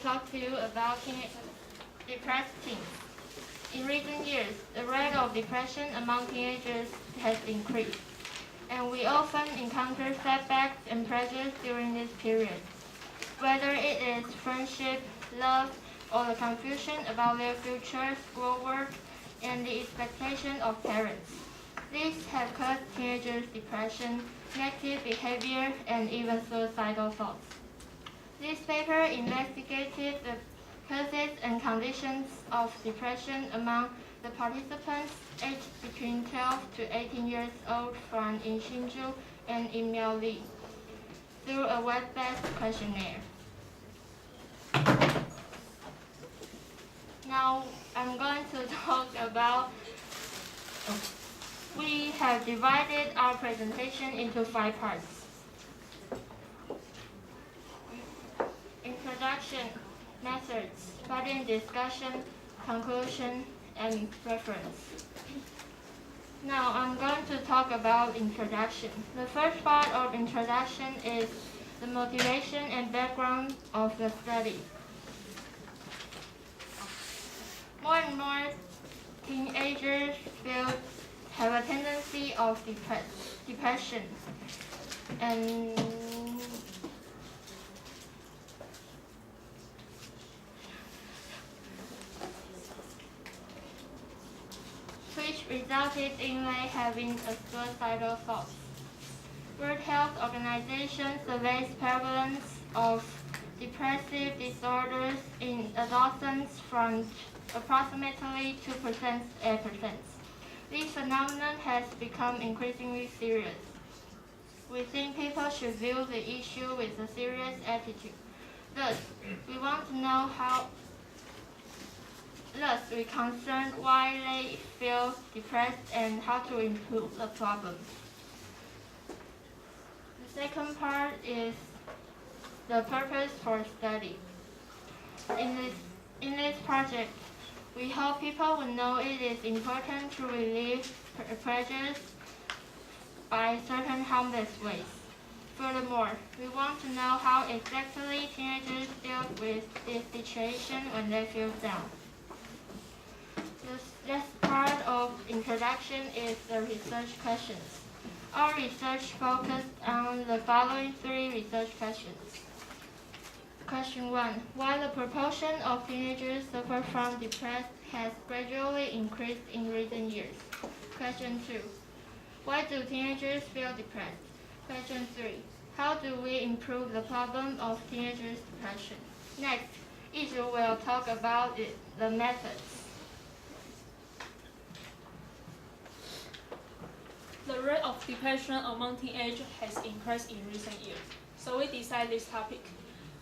talk to you about depressed teens. In recent years, the rate of depression among teenagers has increased, and we often encounter setbacks and pressures during this period. Whether it is friendship, love, or the confusion about their future, schoolwork, and the expectation of parents. These have caused teenagers depression, negative behavior, and even suicidal thoughts. This paper investigated the causes and conditions of depression among the participants aged between 12 to 18 years old from in Hsinchu and in Miaoli through a web-based questionnaire. Now I'm going to talk about, we have divided our presentation into 5 parts. Introduction, methods, study discussion, conclusion, and reference. Now I'm going to talk about introduction. The first part of introduction is the motivation and background of the study. More and more teenagers have a tendency of depression, and which resulted in they having a suicidal thought. World Health Organization surveys prevalence of depressive disorders in adolescents from approximately 2% to 8%. This phenomenon has become increasingly serious. We think people should view the issue with a serious attitude. Thus, we're concerned why they feel depressed and how to improve the problem. The second part is the purpose for study. In this project, we hope people will know it is important to relieve pressures by certain harmless ways. Furthermore, we want to know how exactly teenagers deal with this situation when they feel down. The last part of introduction is the research questions. Our research focused on the following 3 research questions. Question 1. Why the proportion of teenagers suffer from depression has gradually increased in recent years? Question 2. Why do teenagers feel depressed? Question 3. How do we improve the problem of teenagers' depression? Next, Yizhu will talk about the methods. The rate of depression among teenagers has increased in recent years, so we designed this topic.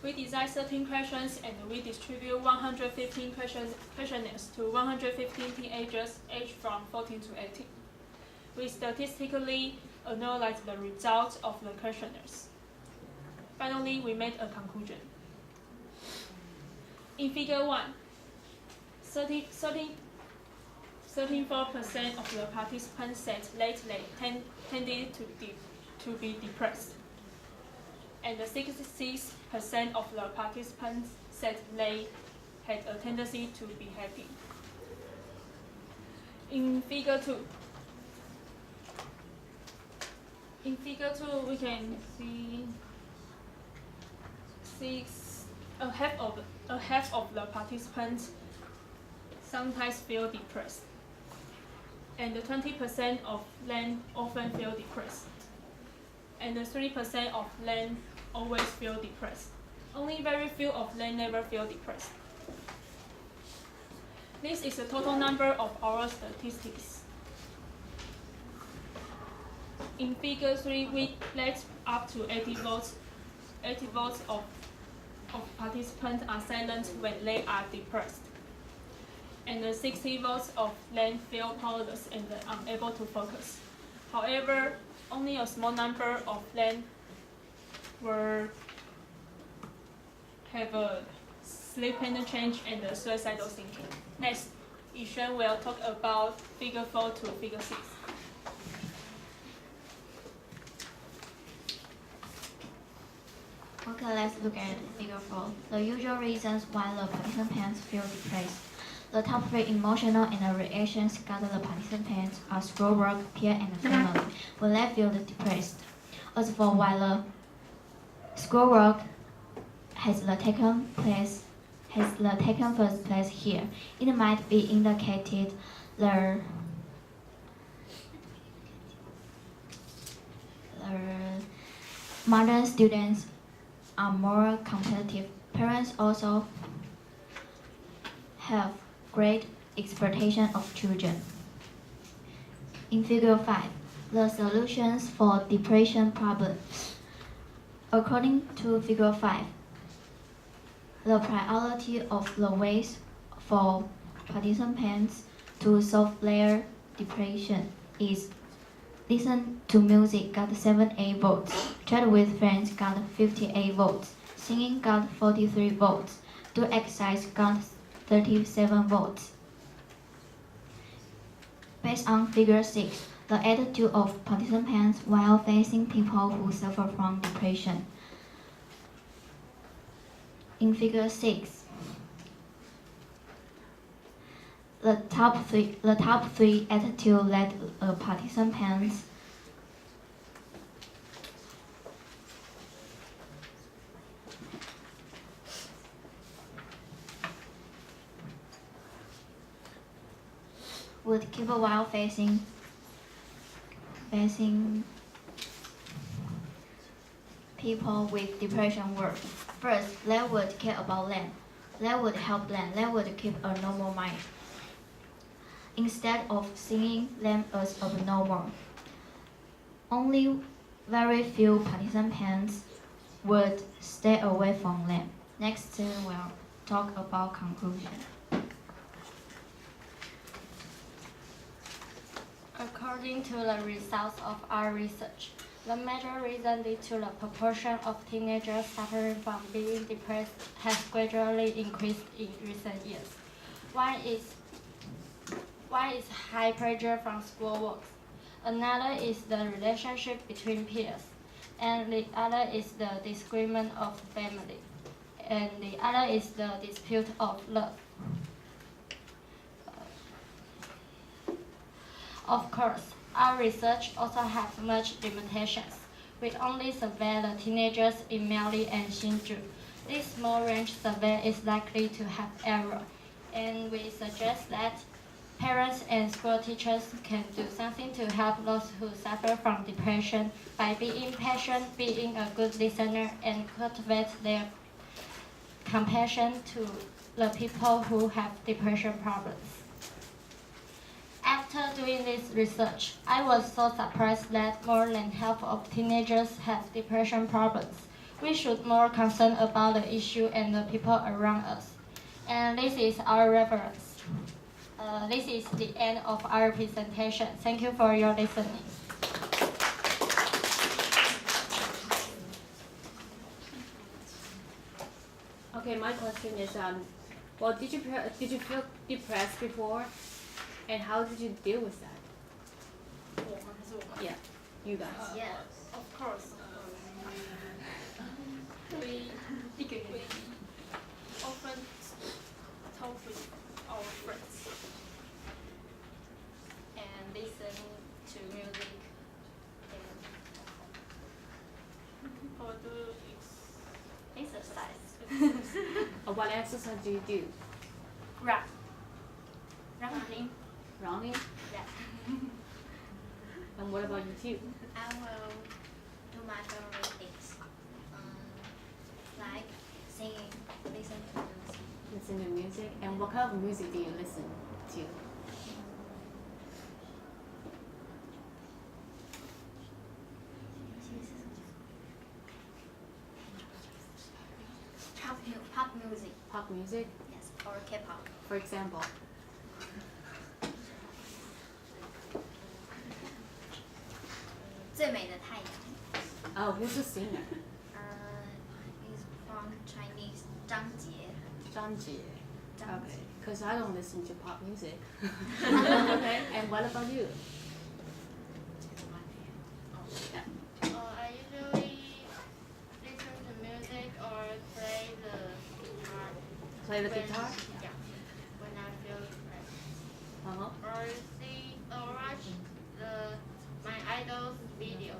We designed 13 questions and we distribute 115 questionnaires to 115 teenagers aged from 14 to 18. We statistically analyzed the results of the questionnaires. Finally, we made a conclusion. In Figure 1, 34% of the participants said lately tended to be depressed, and 66% of the participants said they had a tendency to be happy. In Figure 2, we can see half of the participants sometimes feel depressed, and 20% of them often feel depressed, and 3% of them always feel depressed. Only very few of them never feel depressed. This is the total number of our statistics. In Figure 3, we let up to 80 votes of participants are silent when they are depressed, and 60 votes of them feel powerless and unable to focus. However, only a small number of them have a sleep pattern change and suicidal thinking. Next, Yishen will talk about Figure 4 to Figure 6. Okay, let's look at figure 4. The usual reasons why the participants feel depressed. The top 3 emotional and reactions got the participants are schoolwork, peer, and family when they feel depressed. As for why the schoolwork has the taken first place here, it might be indicated the modern students are more competitive. Parents also have great expectation of children. In figure 5, the solutions for depression problems. According to figure 5, the priority of the ways for participants to solve their depression is listen to music got 78 votes, chat with friends got 58 votes, singing got 43 votes, do exercise got 37 votes. Based on figure 6, the attitude of participants while facing people who suffer from depression. In figure 6, the top three attitude that participants would keep while facing people with depression were. First, they would care about them. They would help them. They would keep a normal mind, instead of seeing them as abnormal. Only very few participants would stay away from them. Next, we'll talk about conclusion. According to the results of our research, the major reason due to the proportion of teenagers suffering from being depressed has gradually increased in recent years. One is high pressure from schoolwork. Another is the relationship between peers. And the other is the disagreement of family. And the other is the dispute of love. Of course, our research also has much limitations. We only survey the teenagers in Miaoli and Hsinchu. This small range survey is likely to have error, and we suggest that parents and school teachers can do something to help those who suffer from depression by being patient, being a good listener, and cultivate their compassion to the people who have depression problems. After doing this research, I was so surprised that more than half of teenagers have depression problems. We should more concern about the issue and the people around us. And this is our reference. This is the end of our presentation. Thank you for your listening. Okay, my question is, well, did you feel depressed before, and how did you deal with that? Yeah, you guys. Yes. Of course. We often talk with our friends And listen to music. or do Exercise. What exercise do you do? Run. Running. Running? Yeah. And what about you too? I will do my favorite things, like singing, listen to music. Listen to music? And what kind of music do you listen to? Pop music, Pop music, yes, or K-pop. for example. 最美的太阳 Oh, who's the singer? is from Chinese 张杰. Zhang Jie. Zhang Okay, because I don't listen to pop music. Okay, and what about you? I usually listen to music play the when- guitar? Yeah. When I feel depressed. Uh-huh. Or see or watch my idol's video.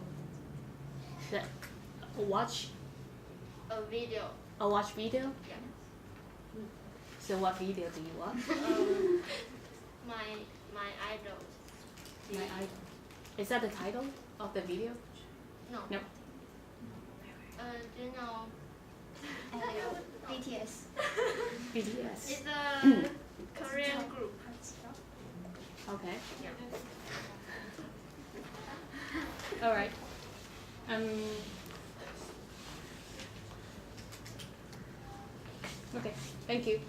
Watch A video. a watch video? Yeah. So what video do you watch? My idol. My idol. Is that the title of the video? No. No. Do you know? BTS. BTS. It's a Korean group. Okay. Yeah. All right. Okay. Thank you.